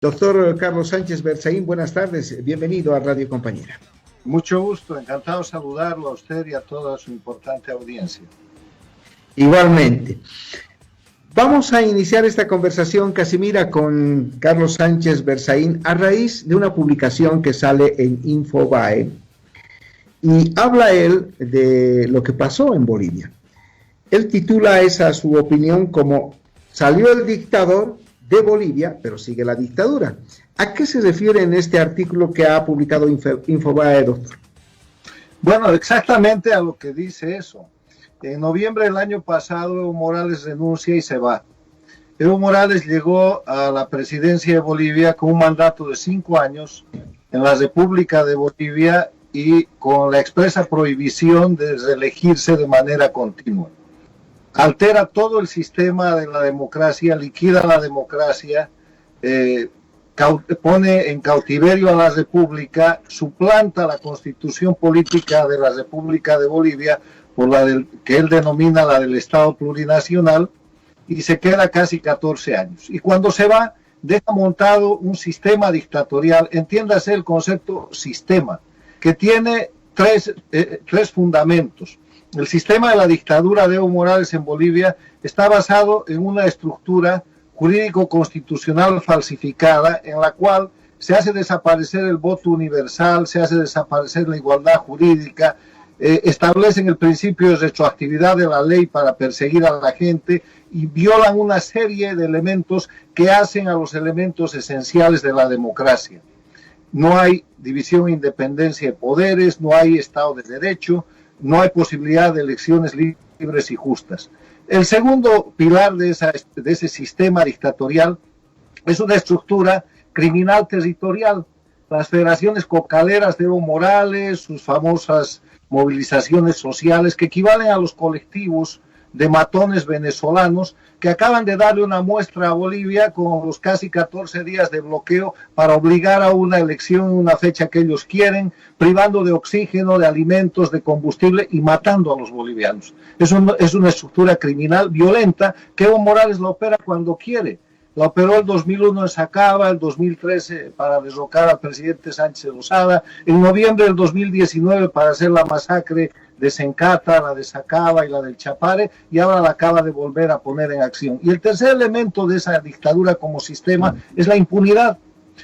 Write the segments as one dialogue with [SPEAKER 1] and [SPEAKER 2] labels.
[SPEAKER 1] Doctor Carlos Sánchez Berzaín, buenas tardes, bienvenido a Radio Compañera.
[SPEAKER 2] Mucho gusto, encantado de saludarlo a usted y a toda su importante audiencia.
[SPEAKER 1] Igualmente. Vamos a iniciar esta conversación, Casimira, con Carlos Sánchez Berzaín a raíz de una publicación que sale en Infobae y habla él de lo que pasó en Bolivia. Él titula esa su opinión como "Salió el dictador de Bolivia, pero sigue la dictadura". ¿A qué se refiere en este artículo que ha publicado Infobae, doctor?
[SPEAKER 2] Bueno, exactamente a lo que dice eso. En noviembre del año pasado, Evo Morales renuncia y se va. Evo Morales llegó a la presidencia de Bolivia con un mandato de 5 años en la República de Bolivia y con la expresa prohibición de reelegirse de manera continua. Altera todo el sistema de la democracia, liquida la democracia, pone en cautiverio a la República, suplanta la constitución política de la República de Bolivia por la que él denomina la del Estado plurinacional, y se queda casi 14 años. Y cuando se va, deja montado un sistema dictatorial, entiéndase el concepto sistema, que tiene tres fundamentos. El sistema de la dictadura de Evo Morales en Bolivia está basado en una estructura jurídico-constitucional falsificada en la cual se hace desaparecer el voto universal, se hace desaparecer la igualdad jurídica, establecen el principio de retroactividad de la ley para perseguir a la gente y violan una serie de elementos que hacen a los elementos esenciales de la democracia. No hay división e independencia de poderes, no hay Estado de Derecho, no hay posibilidad de elecciones libres y justas. El segundo pilar de ese sistema dictatorial es una estructura criminal territorial. Las federaciones cocaleras de Evo Morales, sus famosas movilizaciones sociales que equivalen a los colectivos de matones venezolanos que acaban de darle una muestra a Bolivia con los casi 14 días de bloqueo para obligar a una elección en una fecha que ellos quieren, privando de oxígeno, de alimentos, de combustible y matando a los bolivianos. Es una estructura criminal violenta que Evo Morales la opera cuando quiere. La operó el 2001 en Sacaba, el 2013 para derrocar al presidente Sánchez Lozada, en noviembre del 2019 para hacer la masacre de Sencata, la de Sacaba y la del Chapare, y ahora la acaba de volver a poner en acción. Y el tercer elemento de esa dictadura como sistema es la impunidad.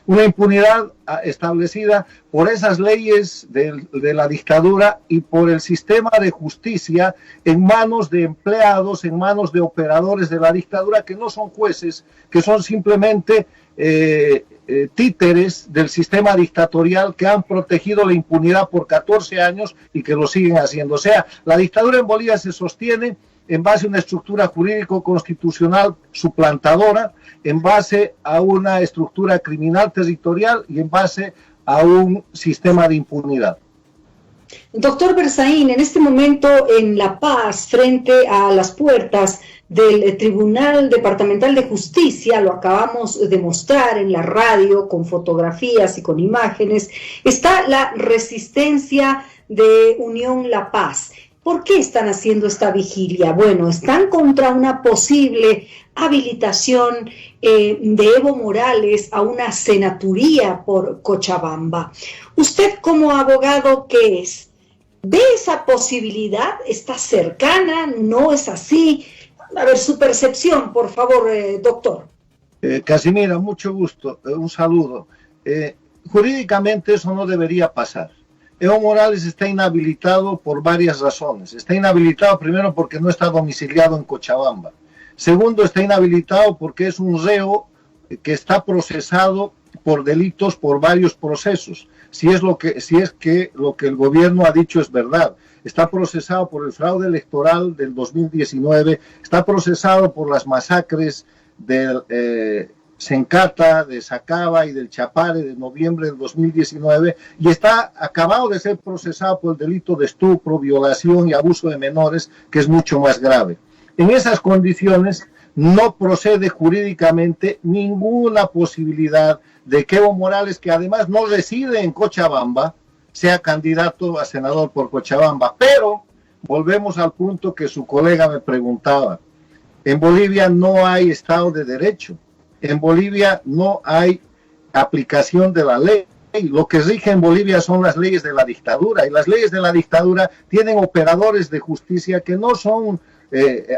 [SPEAKER 2] Una impunidad establecida por esas leyes de la dictadura y por el sistema de justicia en manos de empleados, en manos de operadores de la dictadura que no son jueces, que son simplemente títeres del sistema dictatorial que han protegido la impunidad por 14 años y que lo siguen haciendo. O sea, la dictadura en Bolivia se sostiene en base a una estructura jurídico-constitucional suplantadora, en base a una estructura criminal territorial y en base a un sistema de impunidad.
[SPEAKER 3] Doctor Berzaín, en este momento en La Paz, frente a las puertas del Tribunal Departamental de Justicia, lo acabamos de mostrar en la radio con fotografías y con imágenes, está la resistencia de Unión La Paz. ¿Por qué están haciendo esta vigilia? Bueno, están contra una posible habilitación de Evo Morales a una senaturía por Cochabamba. Usted como abogado, ¿qué es? ¿Ve esa posibilidad? ¿Está cercana? ¿No es así? A ver, su percepción, por favor, doctor.
[SPEAKER 2] Casimira, mucho gusto, un saludo. Jurídicamente eso no debería pasar. Evo Morales está inhabilitado por varias razones. Está inhabilitado primero porque no está domiciliado en Cochabamba. Segundo, está inhabilitado porque es un reo que está procesado por delitos por varios procesos. Si es que lo que el gobierno ha dicho es verdad. Está procesado por el fraude electoral del 2019, está procesado por las masacres del Sencata, de Sacaba y del Chapare de noviembre del 2019 y está acabado de ser procesado por el delito de estupro, violación y abuso de menores, que es mucho más grave. En esas condiciones no procede jurídicamente ninguna posibilidad de que Evo Morales, que además no reside en Cochabamba, sea candidato a senador por Cochabamba. Pero volvemos al punto que su colega me preguntaba. En Bolivia no hay Estado de Derecho. En Bolivia no hay aplicación de la ley. Lo que rige en Bolivia son las leyes de la dictadura, y las leyes de la dictadura tienen operadores de justicia que no son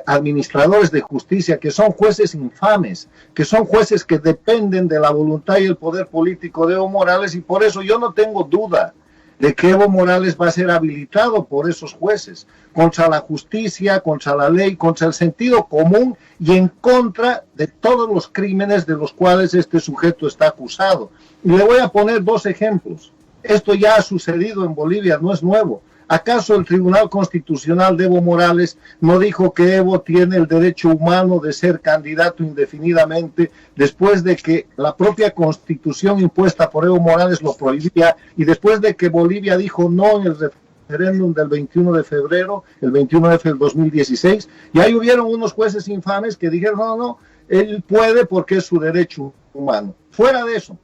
[SPEAKER 2] administradores de justicia, que son jueces infames, que son jueces que dependen de la voluntad y el poder político de Evo Morales, y por eso yo no tengo duda de que Evo Morales va a ser habilitado por esos jueces, contra la justicia, contra la ley, contra el sentido común y en contra de todos los crímenes de los cuales este sujeto está acusado. Y le voy a poner 2 ejemplos. Esto ya ha sucedido en Bolivia, no es nuevo. ¿Acaso el Tribunal Constitucional de Evo Morales no dijo que Evo tiene el derecho humano de ser candidato indefinidamente después de que la propia Constitución impuesta por Evo Morales lo prohibía, y después de que Bolivia dijo no en el referéndum del 21 de febrero, el 21 de febrero del 2016, y ahí hubieron unos jueces infames que dijeron no, él puede porque es su derecho humano? Fuera de eso,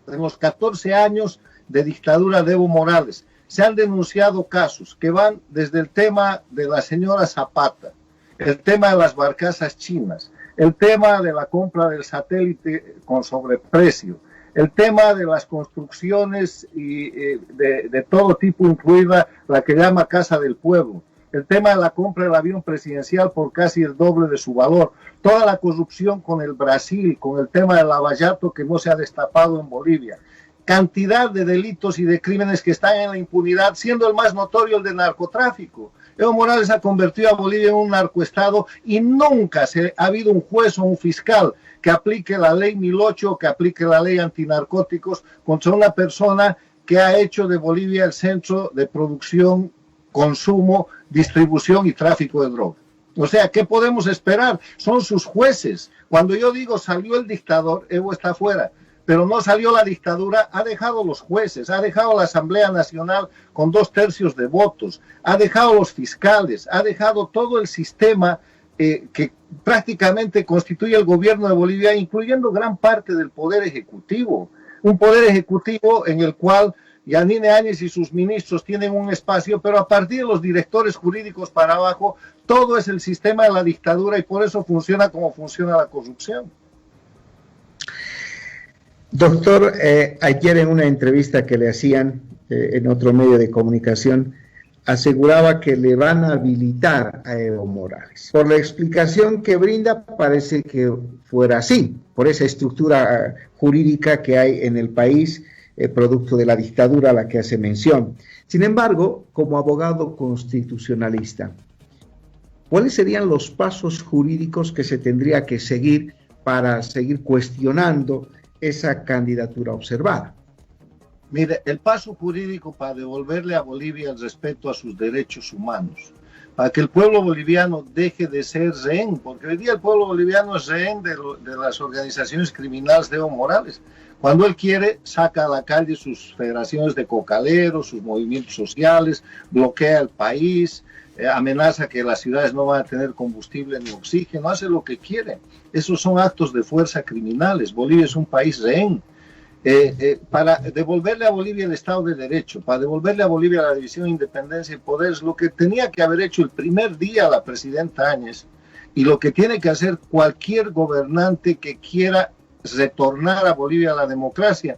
[SPEAKER 2] en los 14 años de dictadura de Evo Morales, se han denunciado casos que van desde el tema de la señora Zapata, el tema de las barcazas chinas, el tema de la compra del satélite con sobreprecio, el tema de las construcciones y de todo tipo, incluida la que llama Casa del Pueblo, el tema de la compra del avión presidencial por casi el doble de su valor, toda la corrupción con el Brasil, con el tema del lavallato que no se ha destapado en Bolivia, cantidad de delitos y de crímenes que están en la impunidad, siendo el más notorio el de narcotráfico. Evo Morales ha convertido a Bolivia en un narcoestado y nunca ha habido un juez o un fiscal que aplique la ley 1008, que aplique la ley antinarcóticos contra una persona que ha hecho de Bolivia el centro de producción, consumo, distribución y tráfico de droga. O sea, ¿qué podemos esperar? Son sus jueces. Cuando yo digo salió el dictador, Evo está fuera. Pero no salió la dictadura, ha dejado los jueces, ha dejado la Asamblea Nacional con 2/3 de votos, ha dejado los fiscales, ha dejado todo el sistema que prácticamente constituye el gobierno de Bolivia, incluyendo gran parte del Poder Ejecutivo. Un Poder Ejecutivo en el cual Yanine Áñez y sus ministros tienen un espacio, pero a partir de los directores jurídicos para abajo, todo es el sistema de la dictadura, y por eso funciona como funciona la corrupción.
[SPEAKER 1] Doctor, ayer en una entrevista que le hacían en otro medio de comunicación, aseguraba que le van a habilitar a Evo Morales. Por la explicación que brinda, parece que fuera así, por esa estructura jurídica que hay en el país, producto de la dictadura a la que hace mención. Sin embargo, como abogado constitucionalista, ¿cuáles serían los pasos jurídicos que se tendría que seguir para seguir cuestionando esa candidatura observada?
[SPEAKER 2] Mire, el paso jurídico para devolverle a Bolivia el respeto a sus derechos humanos, para que el pueblo boliviano deje de ser rehén, porque hoy día el pueblo boliviano es rehén de las organizaciones criminales de Evo Morales. Cuando él quiere, saca a la calle sus federaciones de cocaleros, sus movimientos sociales, bloquea el país, amenaza que las ciudades no van a tener combustible ni oxígeno, hace lo que quiere. Esos son actos de fuerza criminales. Bolivia es un país rehén. Para devolverle a Bolivia el Estado de Derecho, para devolverle a Bolivia la división de independencia y poderes, lo que tenía que haber hecho el primer día la presidenta Áñez, y lo que tiene que hacer cualquier gobernante que quiera retornar a Bolivia a la democracia,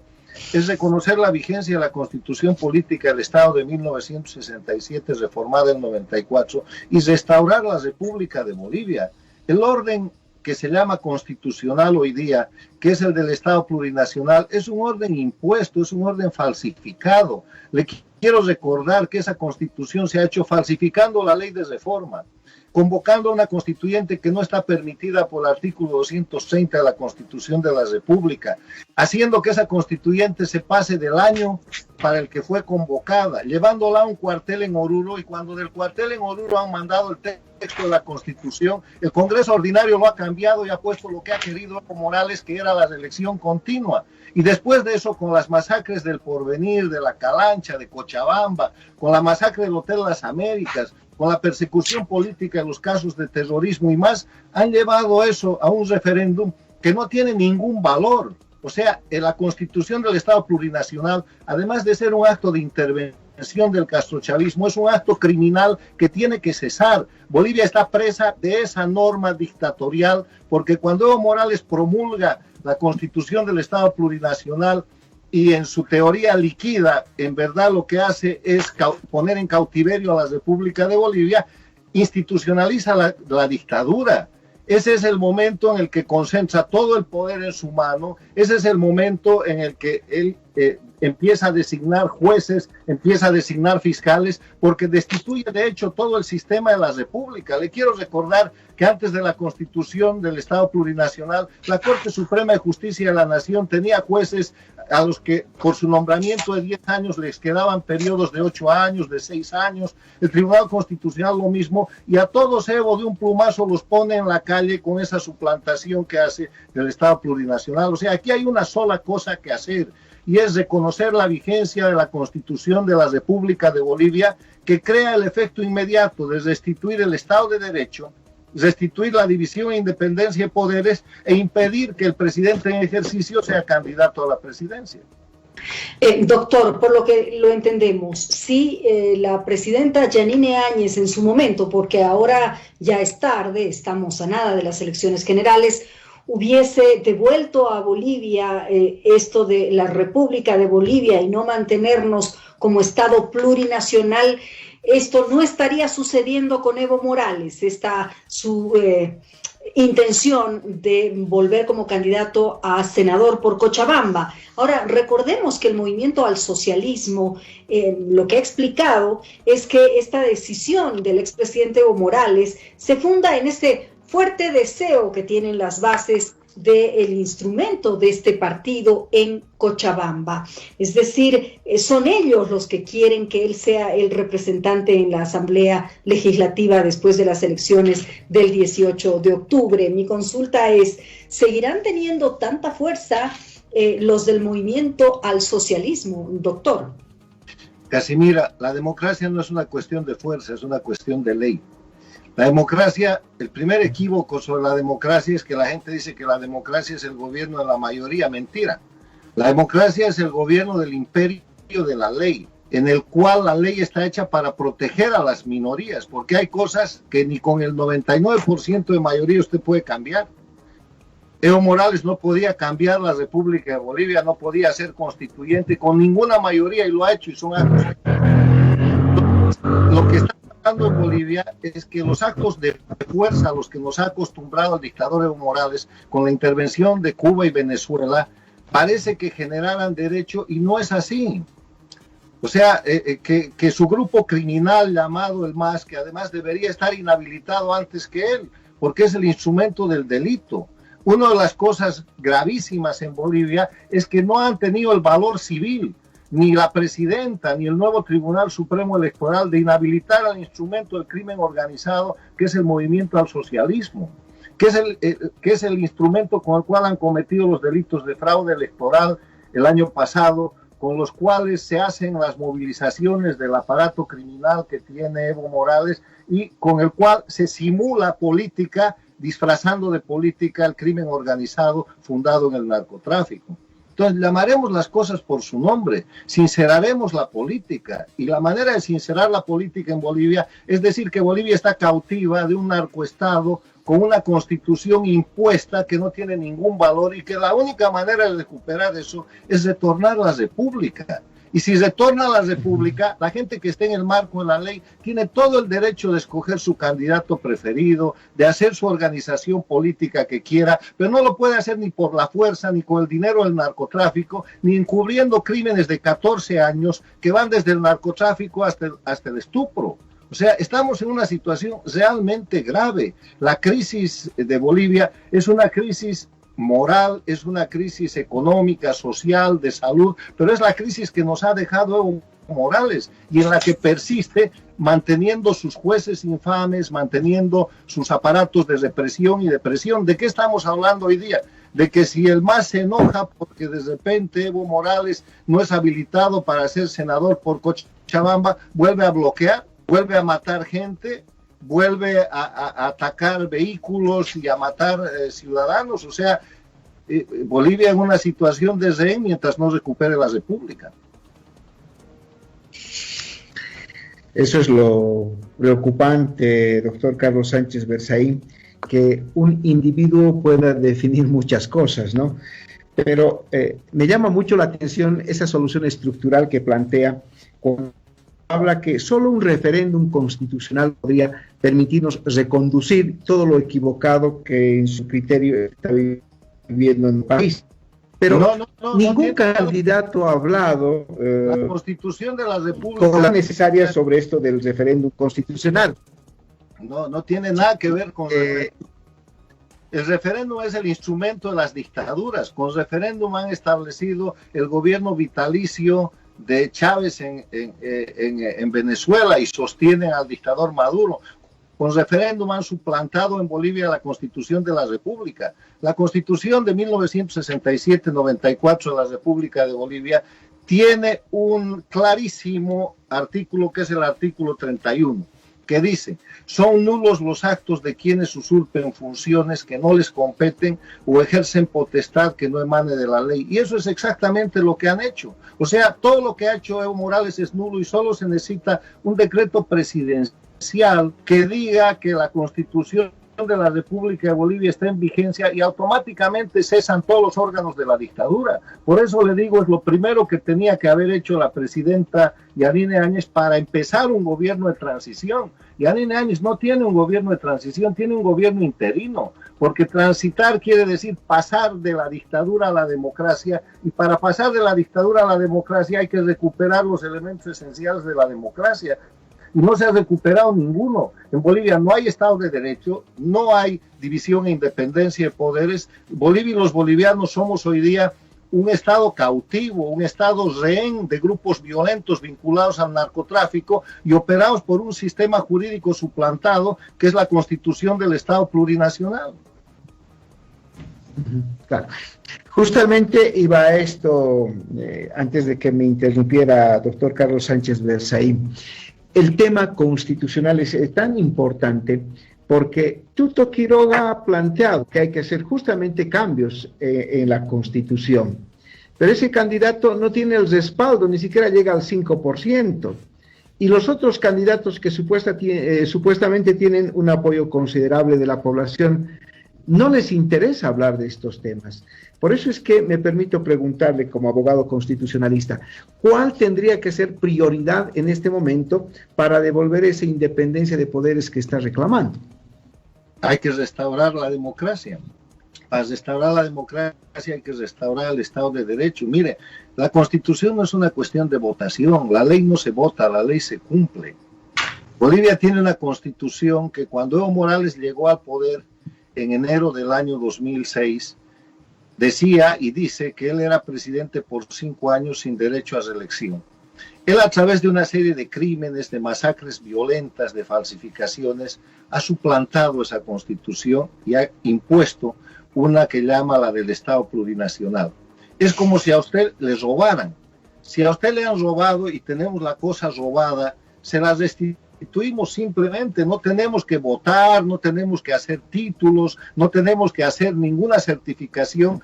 [SPEAKER 2] es reconocer la vigencia de la Constitución Política del Estado de 1967, reformada en 94, y restaurar la República de Bolivia. El orden que se llama constitucional hoy día, que es el del Estado plurinacional, es un orden impuesto, es un orden falsificado. Le quiero recordar que esa Constitución se ha hecho falsificando la ley de reforma, convocando a una constituyente que no está permitida por el artículo 230 de la Constitución de la República, haciendo que esa constituyente se pase del año para el que fue convocada, llevándola a un cuartel en Oruro, y cuando del cuartel en Oruro han mandado el texto de la Constitución, el Congreso Ordinario lo ha cambiado y ha puesto lo que ha querido Evo Morales, que era la reelección continua. Y después de eso, con las masacres del Porvenir, de la Calancha, de Cochabamba, con la masacre del Hotel Las Américas, con la persecución política en los casos de terrorismo y más, han llevado eso a un referéndum que no tiene ningún valor. O sea, la Constitución del Estado plurinacional, además de ser un acto de intervención del castrochavismo, es un acto criminal que tiene que cesar. Bolivia está presa de esa norma dictatorial, porque cuando Evo Morales promulga la constitución del Estado plurinacional y en su teoría líquida, en verdad lo que hace es poner en cautiverio a la República de Bolivia, institucionaliza la dictadura. Ese es el momento en el que concentra todo el poder en su mano, ese es el momento en el que él empieza a designar jueces, empieza a designar fiscales, porque destituye de hecho todo el sistema de la República. Le quiero recordar que antes de la constitución del Estado plurinacional, la Corte Suprema de Justicia de la Nación tenía jueces a los que por su nombramiento de 10 años les quedaban periodos de 8 años, de 6 años, el Tribunal Constitucional lo mismo, y a todos Evo de un plumazo los pone en la calle con esa suplantación que hace del Estado plurinacional. O sea, aquí hay una sola cosa que hacer, y es reconocer la vigencia de la Constitución de la República de Bolivia, que crea el efecto inmediato de restituir el Estado de Derecho, restituir la división e independencia de poderes e impedir que el presidente en ejercicio sea candidato a la presidencia.
[SPEAKER 3] Doctor, por lo que lo entendemos, si la presidenta Yanine Áñez en su momento, porque ahora ya es tarde, estamos a nada de las elecciones generales, hubiese devuelto a Bolivia esto de la República de Bolivia y no mantenernos como Estado plurinacional, esto no estaría sucediendo con Evo Morales, su intención de volver como candidato a senador por Cochabamba. Ahora, recordemos que el movimiento al socialismo, lo que ha explicado es que esta decisión del expresidente Evo Morales se funda en este fuerte deseo que tienen las bases del instrumento de este partido en Cochabamba. Es decir, son ellos los que quieren que él sea el representante en la Asamblea Legislativa después de las elecciones del 18 de octubre. Mi consulta es, ¿seguirán teniendo tanta fuerza los del movimiento al socialismo, doctor?
[SPEAKER 2] Casimira, la democracia no es una cuestión de fuerza, es una cuestión de ley. La democracia, el primer equívoco sobre la democracia es que la gente dice que la democracia es el gobierno de la mayoría. Mentira. La democracia es el gobierno del imperio de la ley, en el cual la ley está hecha para proteger a las minorías, porque hay cosas que ni con el 99% de mayoría usted puede cambiar. Evo Morales no podía cambiar la República de Bolivia, no podía ser constituyente con ninguna mayoría y lo ha hecho y son actos. Lo que está pasando en Bolivia es que los actos de fuerza a los que nos ha acostumbrado el dictador Evo Morales con la intervención de Cuba y Venezuela parece que generaran derecho y no es así. O sea, que su grupo criminal llamado el MAS, que además debería estar inhabilitado antes que él, porque es el instrumento del delito. Una de las cosas gravísimas en Bolivia es que no han tenido el valor civil, ni la presidenta, ni el nuevo Tribunal Supremo Electoral, de inhabilitar al instrumento del crimen organizado, que es el movimiento al socialismo, que es el instrumento con el cual han cometido los delitos de fraude electoral el año pasado, con los cuales se hacen las movilizaciones del aparato criminal que tiene Evo Morales y con el cual se simula política, disfrazando de política el crimen organizado fundado en el narcotráfico. Entonces llamaremos las cosas por su nombre, sinceraremos la política, y la manera de sincerar la política en Bolivia es decir que Bolivia está cautiva de un narcoestado con una constitución impuesta que no tiene ningún valor y que la única manera de recuperar eso es retornar a la república. Y si retorna a la república, la gente que esté en el marco de la ley tiene todo el derecho de escoger su candidato preferido, de hacer su organización política que quiera, pero no lo puede hacer ni por la fuerza, ni con el dinero del narcotráfico, ni encubriendo crímenes de 14 años que van desde el narcotráfico hasta el estupro. O sea, estamos en una situación realmente grave. La crisis de Bolivia es una crisis moral, es una crisis económica, social, de salud, pero es la crisis que nos ha dejado Evo Morales y en la que persiste manteniendo sus jueces infames, manteniendo sus aparatos de represión y de presión. ¿De qué estamos hablando hoy día? De que si el MAS se enoja porque de repente Evo Morales no es habilitado para ser senador por Cochabamba, vuelve a bloquear, vuelve a matar gente, vuelve a atacar vehículos y a matar ciudadanos. O sea, Bolivia en una situación de rehén mientras no recupere la república. Eso
[SPEAKER 1] es lo preocupante, doctor Carlos Sánchez Berzaín. que un individuo pueda definir muchas cosas, ¿no? Pero me llama mucho la atención esa solución estructural que plantea cuando habla que solo un referéndum constitucional podría permitirnos reconducir todo lo equivocado que en su criterio está viviendo en el país. Pero ningún candidato ha hablado
[SPEAKER 2] la Constitución de la República
[SPEAKER 1] con la necesaria sobre esto del referéndum constitucional.
[SPEAKER 2] No tiene nada que ver con el referéndum. Es el instrumento de las dictaduras. Con referéndum han establecido el gobierno vitalicio de Chávez en Venezuela y sostienen al dictador Maduro. Con referéndum han suplantado en Bolivia la Constitución de la República. La Constitución de 1967-94 de la República de Bolivia tiene un clarísimo artículo, que es el artículo 31, que dice: son nulos los actos de quienes usurpen funciones que no les competen o ejercen potestad que no emane de la ley. Y eso es exactamente lo que han hecho. O sea, todo lo que ha hecho Evo Morales es nulo y solo se necesita un decreto presidencial que diga que la Constitución de la República de Bolivia está en vigencia y automáticamente cesan todos los órganos de la dictadura. Por eso le digo, es lo primero que tenía que haber hecho la presidenta Yanine Áñez para empezar un gobierno de transición. Yanine Áñez no tiene un gobierno de transición, tiene un gobierno interino, porque transitar quiere decir pasar de la dictadura a la democracia, y para pasar de la dictadura a la democracia hay que recuperar los elementos esenciales de la democracia. Y no se ha recuperado ninguno. En Bolivia no hay Estado de Derecho, no hay división e independencia de poderes. Bolivia y los bolivianos somos hoy día un Estado cautivo, un Estado rehén de grupos violentos vinculados al narcotráfico y operados por un sistema jurídico suplantado que es la Constitución del Estado plurinacional.
[SPEAKER 1] Claro. Justamente iba a esto, antes de que me interrumpiera doctor Carlos Sánchez Berzaín. El tema constitucional es tan importante porque Tuto Quiroga ha planteado que hay que hacer justamente cambios en la Constitución, pero ese candidato no tiene el respaldo, ni siquiera llega al 5%, y los otros candidatos que supuestamente tienen un apoyo considerable de la población, no les interesa hablar de estos temas. Por eso es que me permito preguntarle, como abogado constitucionalista, ¿cuál tendría que ser prioridad en este momento para devolver esa independencia de poderes que está reclamando?
[SPEAKER 2] Hay que restaurar la democracia. Para restaurar la democracia hay que restaurar el Estado de Derecho. Mire, la Constitución no es una cuestión de votación. La ley no se vota, la ley se cumple. Bolivia tiene una Constitución que cuando Evo Morales llegó al poder en enero del año 2006, decía y dice que él era presidente por 5 años sin derecho a reelección. Él, a través de una serie de crímenes, de masacres violentas, de falsificaciones, ha suplantado esa Constitución y ha impuesto una que llama la del Estado plurinacional. Es como si a usted le robaran. Si a usted le han robado y tenemos la cosa robada, se la restituimos simplemente. No tenemos que votar, no tenemos que hacer títulos, no tenemos que hacer ninguna certificación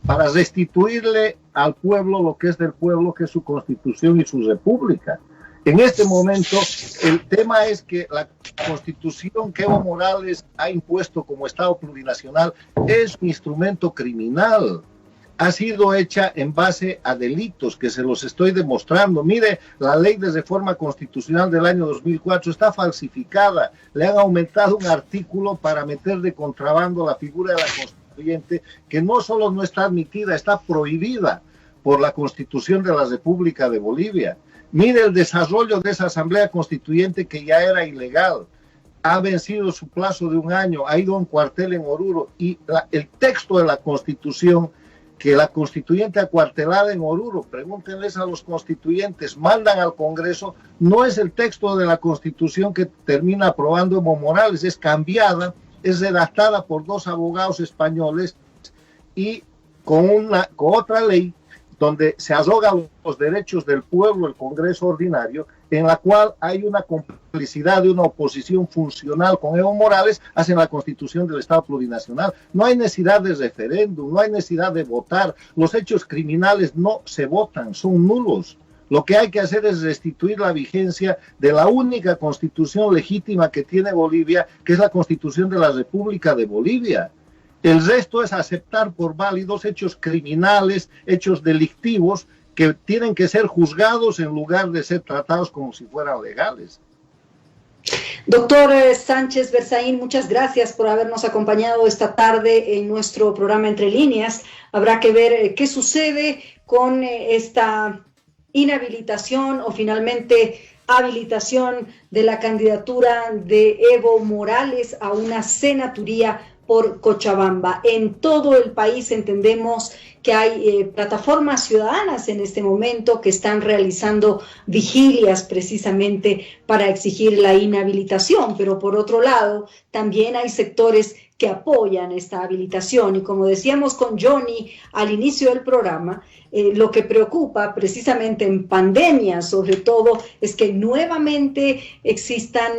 [SPEAKER 2] para restituirle al pueblo lo que es del pueblo, que es su Constitución y su República. En este momento, el tema es que la Constitución que Evo Morales ha impuesto como Estado plurinacional es un instrumento criminal. Ha sido hecha en base a delitos que se los estoy demostrando. Mire, la ley de reforma constitucional del año 2004 está falsificada. Le han aumentado un artículo para meter de contrabando la figura de la constituyente, que no solo no está admitida, está prohibida por la Constitución de la República de Bolivia. Mire el desarrollo de esa asamblea constituyente que ya era ilegal. Ha vencido su plazo de 1 año, ha ido a un cuartel en Oruro y el texto de la Constitución, que la constituyente acuartelada en Oruro, pregúntenles a los constituyentes, mandan al Congreso, no es el texto de la Constitución que termina aprobando Evo Morales, es cambiada, es redactada por 2 abogados españoles y con otra ley donde se arrogan los derechos del pueblo, el Congreso ordinario, en la cual hay una complicidad de una oposición funcional con Evo Morales, hacen la Constitución del Estado plurinacional. No hay necesidad de referéndum, no hay necesidad de votar. Los hechos criminales no se votan, son nulos. Lo que hay que hacer es restituir la vigencia de la única constitución legítima que tiene Bolivia, que es la Constitución de la República de Bolivia. El resto es aceptar por válidos hechos criminales, hechos delictivos, que tienen que ser juzgados en lugar de ser tratados como si fueran legales.
[SPEAKER 3] Doctor Sánchez Berzaín, muchas gracias por habernos acompañado esta tarde en nuestro programa Entre Líneas. Habrá que ver qué sucede con esta inhabilitación o finalmente habilitación de la candidatura de Evo Morales a una senaturía por Cochabamba. En todo el país entendemos que hay plataformas ciudadanas en este momento que están realizando vigilias precisamente para exigir la inhabilitación, pero por otro lado también hay sectores que apoyan esta habilitación y como decíamos con Johnny al inicio del programa, lo que preocupa precisamente en pandemia sobre todo es que nuevamente existan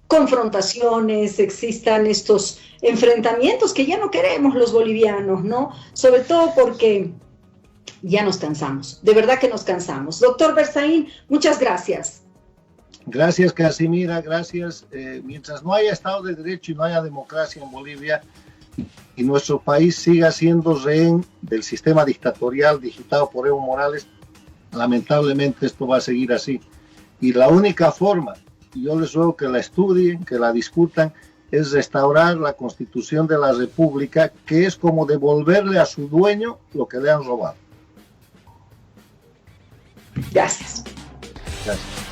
[SPEAKER 3] confrontaciones, existan estos enfrentamientos que ya no queremos los bolivianos, ¿no? Sobre todo porque ya nos cansamos, de verdad que nos cansamos. Doctor Berzaín, muchas gracias.
[SPEAKER 2] Gracias, Casimira, gracias. Mientras no haya Estado de Derecho y no haya democracia en Bolivia y nuestro país siga siendo rehén del sistema dictatorial digitado por Evo Morales, lamentablemente esto va a seguir así. Y la única forma, y yo les ruego que la estudien, que la discutan, es restaurar la Constitución de la República, que es como devolverle a su dueño lo que le han robado.
[SPEAKER 3] Gracias.
[SPEAKER 2] Gracias.